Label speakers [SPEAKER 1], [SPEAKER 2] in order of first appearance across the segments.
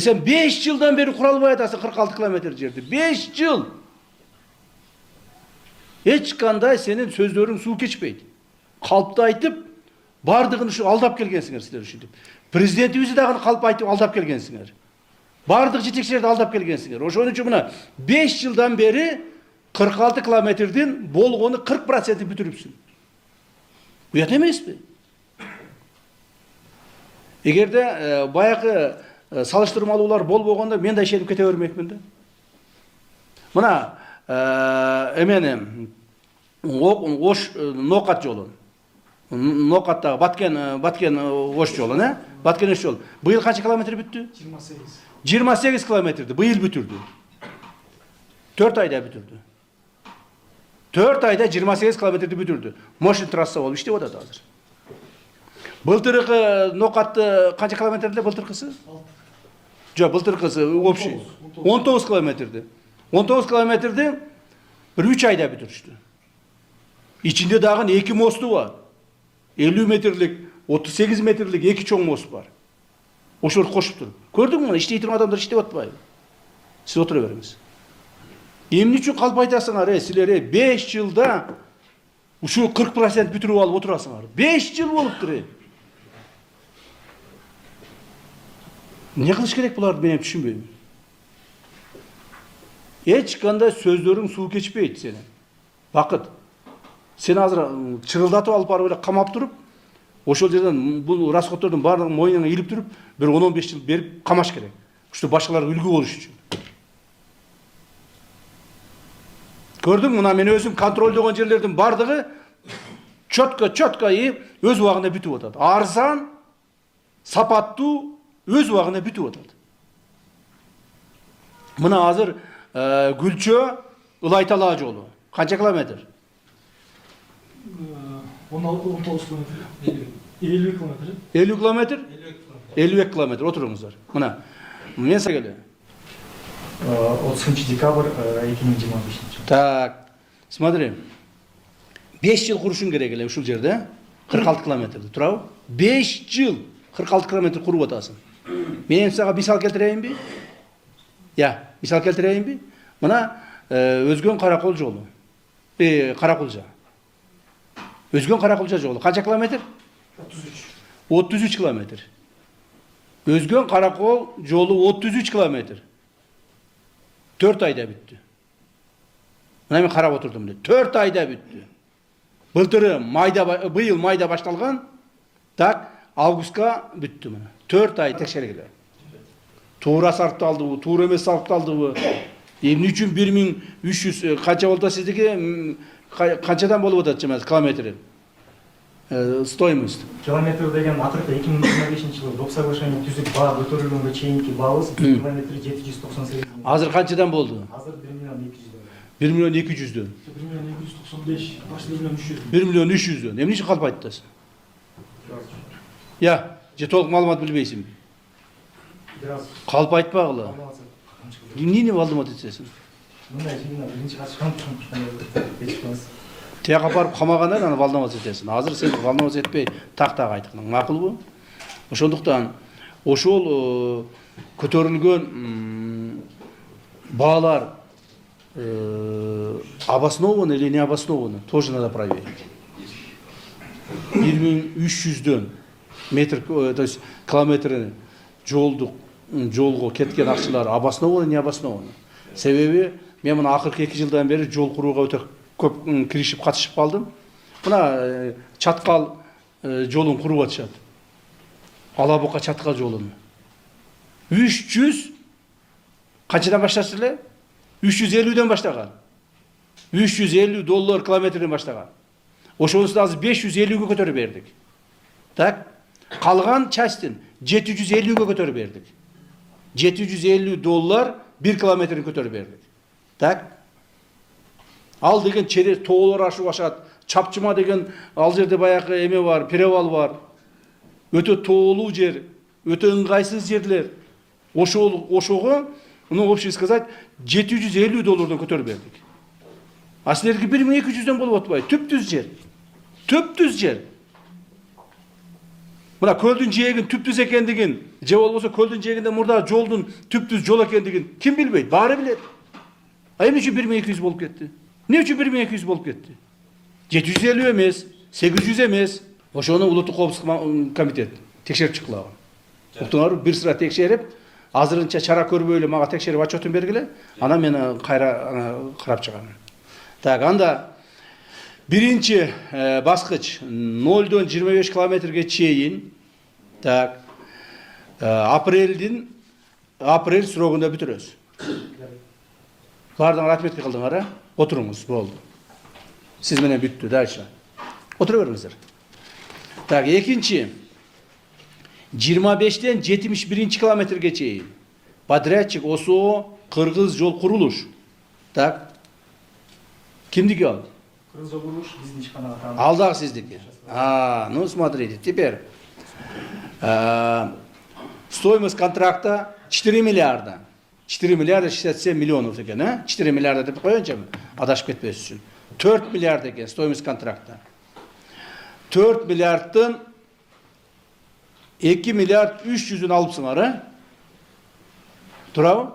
[SPEAKER 1] Sen 5 yıldan beri kuralbay atasın 46 kilometre жерді. 5 yıl. Hiç kanday senin sözlerin su geçmeydi. Kalpta aytıp, bardığını şu aldap kelgensingер sizler үшін деп. Президентimizi дагы калп айтып алдап келгенсиңер. Бардык жетекчилерди алдап келгенсиңер. Ошон үчүн мына 5 жылдан бери 46 километрдин болгону 40% бүтүрүпсүң. Уят эмеспи? Эгерде баягы салыштырмалуулар болбогондо мен да ишенип кете бермекмин да. Мына эмени Ош Нокат жолун. Нокаттагы Баткен Ош жолу, не? Баткен Ош жолу. Быйыл канча километр бүттү?
[SPEAKER 2] 28.
[SPEAKER 1] 28 километрди быйыл бүтүрдү. 4 айда бүтүрдү. 4 айда 28 километрди бүтүрдү. Мошин трасса болуп иштеп атат азыр. Былтыркы Нокатты канча километрде былтыркысы?
[SPEAKER 2] 6.
[SPEAKER 1] Жок, былтыркысы общий 19 километрди. 19 километрди 3 айда бүтүрүштү. İçinde dağın 2 mostu var. 50 metrelik, 38 metrelik 2 çoğun most var. O şort koşup durup. Gördün mü? İşte itirim adamlar işte otmayın. Siz oturuveriniz. Emni üçün kalp aytasыңар, sizlere 5 yılda şu 40% bütürüp alıp oturasыңар. 5 yıl boluptur. Ne kılış gerek bulardı benim düşünmeyeyim. Hiç kanda sözlerin su geçpeydi senin. Vakit. Sen azыр чырылдатып алып барып эле камап туруп, ошол жерден бул расходтордун баардыгын мойнуна илип туруп, бир 10-15 жыл берип камаш керек. Уште башкалар үлгү болуш үчүн. Көрдүң, мына мен өзүм контролдогон жерлердин баардыгы чөткө ийип, өз убагында бүтүп атат. Арзан, сапаттуу, өз убагында бүтүп атат. Мына азыр Гүлчө Ылайтала жолу. Канча километр?
[SPEAKER 2] 19 kilometre. 50 kilometre.
[SPEAKER 1] 50 kilometre? 52 kilometre. Oturunuzlar. Mına. Men size geliyor.
[SPEAKER 2] 30 dekabr 2025.
[SPEAKER 1] Так. Смотри. 5 yıl kuruşun gerek gele ушул жерде. 46 kilometrede. Turabı. 5 yıl 46 kilometre kurup atasın. Men sana misal keltireyinби? Ya, misal keltireyinби? Mına Özgön Karakol жолу. Karakulca. Özgön Karakulca жолу. Kaç kilometre?
[SPEAKER 2] 33.
[SPEAKER 1] 33 kilometre. Özgön Karakol жолу 33 kilometre. 4 ayda bitti. Mına men karap oturdum dedi. 4 ayda bitti. Bıyıl mayda baştalgan, tak avgustga bitti mına. 4 ay tekşergile. Tuğra sarptı aldı bu, tuğra emес sarptı aldı bu. Emni üçün 1300 kança oldu sizdeki kançadan bolup atacağız kilometre. Стоимость.
[SPEAKER 2] Kilometre деген акыркы 2025-жылы док соглашение түзүп баа көтөрүлгөнгө чейинки баабыз километр 798.
[SPEAKER 1] Азыр канчадан болду?
[SPEAKER 2] Азыр 1 миллион 200.
[SPEAKER 1] 1 milyon 200'dön.
[SPEAKER 2] 1 milyon 295, başta 1 milyon 300.
[SPEAKER 1] 1 milyon 300'dön. Emni için kalp ayttasın? Ya, je толук маалымат билбейсиң.
[SPEAKER 2] Biraz
[SPEAKER 1] Kalp aytпагыла. Эмнени маалымат этесиң?
[SPEAKER 2] мындай фильмдер биринчи качкан эчпес.
[SPEAKER 1] Тияка барып камагандан аны волновать этесиң. Азыр сен волновать этпей так-так айтканың макулбу? Ошондуктан ошол көтөрүлгөн баалар обоснованно или не обоснованно тоже надо проверить. 1300'дөн метр, то есть километр жолго кеткен акчалар обоснованно не обоснованно. Себеби мен мына акыркы 2 жылдан бери жол курууга өтө көп киришип катышып калдым. Мына Чаткал жолун куруп атышат. Алабука Чаткал жолун. 300 канчадан башташты эле? 350'ден баштаган. $350 километрден баштаган. Ошонусун азыр 550'ге көтөрүп бердик. Так? Калган частын 750'ге көтөрүп бердик. $750 1 километрин көтөрүп бердик. Так? Ал деген через тоолор ашып ашат. Чапчыма деген ал жерде баягы эме бар, перевал бар. Өтө тоолуу жер, өтө ыңгайсыз жерлер. Ошого, ну, общий сказать, $750'дан көтөрүп бердик. А силерге 1200'дөн болуп атпайбы? Түптүз жер. Түптүз жер. Mına kөлдүн жээгин түптүз экендигин, же болбосо көлдүн жээгинде мурда жолдун түптүз жол экендигин ким билбейт? Баары билет. А эмне үчүн 1200 болуп кетти? Эмне үчүн 1200 болуп кетти? 750 эмес, 800 эмес. Ошону улуттук коопсуздук комитет текшерип чыккыла. Уктуңарбы? Бир sıra текшерип, азырынча чара көрбөй эле мага текшерип отчетун бергиле. Анан мен кайра карап чыгам. Так, анда биринчи баскыч 0-дон 25 километрге чейин, так, апрель срогунда бүтүрөбүз. Бардыңар отметка кылдыңар, отуруңуз, болду. Сиз менен бүттү, дальше. Отура бериңиздер. Так, экинчи 25-тен 71 километрге чейин. Подрядчик ОСО Кыргыз жол курулуш. Так. Кимдики ал?
[SPEAKER 2] Кыргыз жол курулуш биздин ишканага таандык.
[SPEAKER 1] Ал дагы сиздики. Ну смотрите, теперь стоимость контракта 4 миллиарда. 4 миллиарда 67 миллионов экен, 4 миллиарда деп коеюнчу, адашып кетпес үчүн. 4 миллиард экен стоимость контракта. 4 миллиардтын 2 миллиард 300'ün алыпсыңар, Турабы?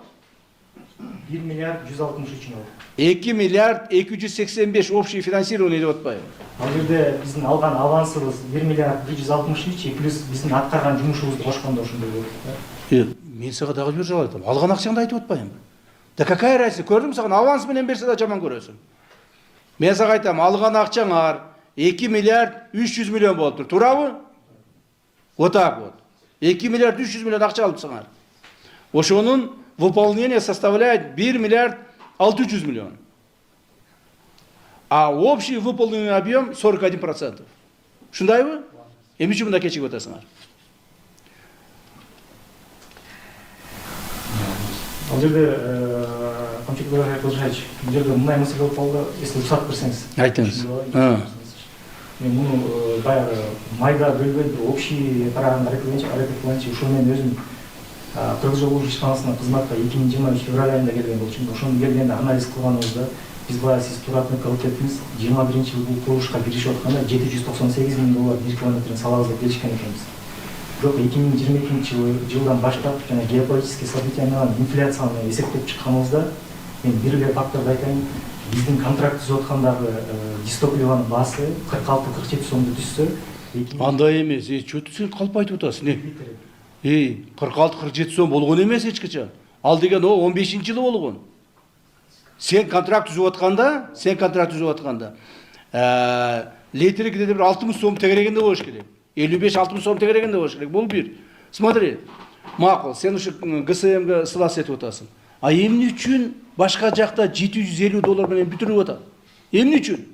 [SPEAKER 2] 1 миллиард 163 чын.
[SPEAKER 1] 2 миллиард 285 общий финансирование деп атпайбы?
[SPEAKER 2] Ал жерде биздин алган авансыбыз 1 миллиард 163 плюс биздин аткарган жумушубузду кошкондо ошондой болот.
[SPEAKER 1] Мен сага дагы бир жолу айтам. Алган акчаңды айтып атпайбымбы? Да какая разница? Көрдүм, сага аванс менен берсе да жаман көрөсүң. Мен сага айтам, алган акчаңар 2 миллиард 300 миллион болуптур. Туурабы? Вот так вот. 2 миллиард 300 миллион акча алыпсыңар. Ошонун выполнение составляет 1 миллиард 600 миллион. А общий выполненный объем 41%. Шундайбы? Эмне үчүн мында кечигип атасыңар?
[SPEAKER 2] Ал жерде Камчик Кылышевич, бул жерде мындай маселе болуп калды, если уруксат берсеңиз.
[SPEAKER 1] Айтыңыз.
[SPEAKER 2] Мен муну баягы майда бөлбөй общий караганда аракет ушул мен өзүм Кыргыз жол курулуш ишканасына кызматка 2023 февраль айында келген болчумун. Ошону келгенде анализ кылганыбызда биз баягы сиз туратны кылып кеттиңиз. 21-жылы бул курулушка киришип атканда 798 миң доллар 1 километрин салабыз деп келишкен экенбиз. Бирок 2022-жылдан баштап жана геополитический события менен инфляцияны эсептеп чыкканыбызда мен бир эле факторду айтайын. Биздин контракт түзүп аткандагы дистопливанын баасы 46-47 сомду түзсө,
[SPEAKER 1] Андай эмес, чөтү сен калп айтып атасың. 46-47 сом болгон эмес эч качан. Ал деген о 15-жылы болгон. Сен контракт түзүп атканда, литрге бир 60 сом тегерегенде болуш керек. 55-60 сом тегерегенде болуш керек. Бул бир. Смотри. Макул, сен ушу ГСМге сылас этип атасың. А эмне үчүн башка жакта 750 доллар менен бүтүрүп атат? Эмне үчүн?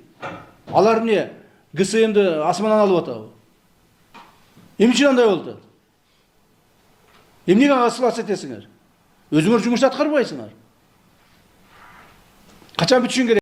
[SPEAKER 1] Алар эмне? ГСМди асмандан алып атабы? Эмне үчүн андай болду? Эмнеге ага сылас этесиңер? Өзүңөр жумушту аткарбайсыңар. Качан бүтүшүң керек?